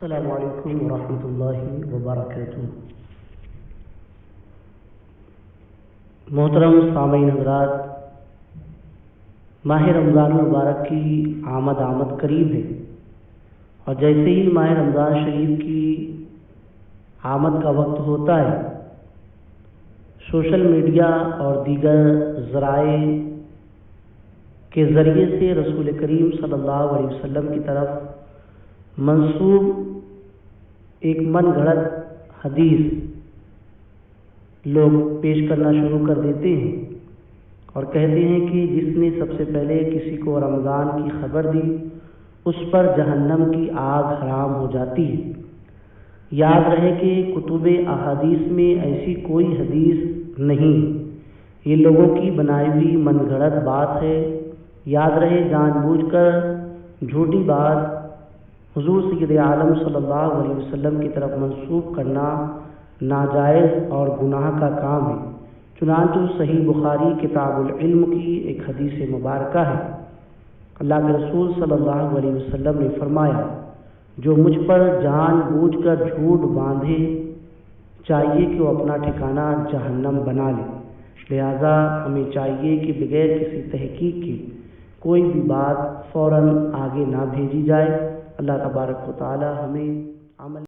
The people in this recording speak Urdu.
السلام علیکم ورحمۃ اللہ وبرکاتہ۔ محترم سامعین حضرات، ماہ رمضان المبارک کی آمد قریب ہے، اور جیسے ہی ماہ رمضان شریف کی آمد کا وقت ہوتا ہے، سوشل میڈیا اور دیگر ذرائع کے ذریعے سے رسول کریم صلی اللہ علیہ وسلم کی طرف منسوب ایک من گھڑت حدیث لوگ پیش کرنا شروع کر دیتے ہیں اور کہتے ہیں کہ جس نے سب سے پہلے کسی کو رمضان کی خبر دی اس پر جہنم کی آگ حرام ہو جاتی ہے۔ یاد رہے کہ کتب احادیث میں ایسی کوئی حدیث نہیں، یہ لوگوں کی بنائی ہوئی من گھڑت بات ہے۔ یاد رہے، جان بوجھ کر جھوٹی بات حضور سید عالم صلی اللہ علیہ وسلم کی طرف منسوب کرنا ناجائز اور گناہ کا کام ہے۔ چنانچہ صحیح بخاری کتاب العلم کی ایک حدیث مبارکہ ہے، اللہ کے رسول صلی اللہ علیہ وسلم نے فرمایا، جو مجھ پر جان بوجھ کر جھوٹ باندھے چاہیے کہ وہ اپنا ٹھکانہ جہنم بنا لے۔ لہذا ہمیں چاہیے کہ بغیر کسی تحقیق کے کوئی بھی بات فوراً آگے نہ بھیجی جائے۔ اللہ تبارک و تعالی ہمیں عمل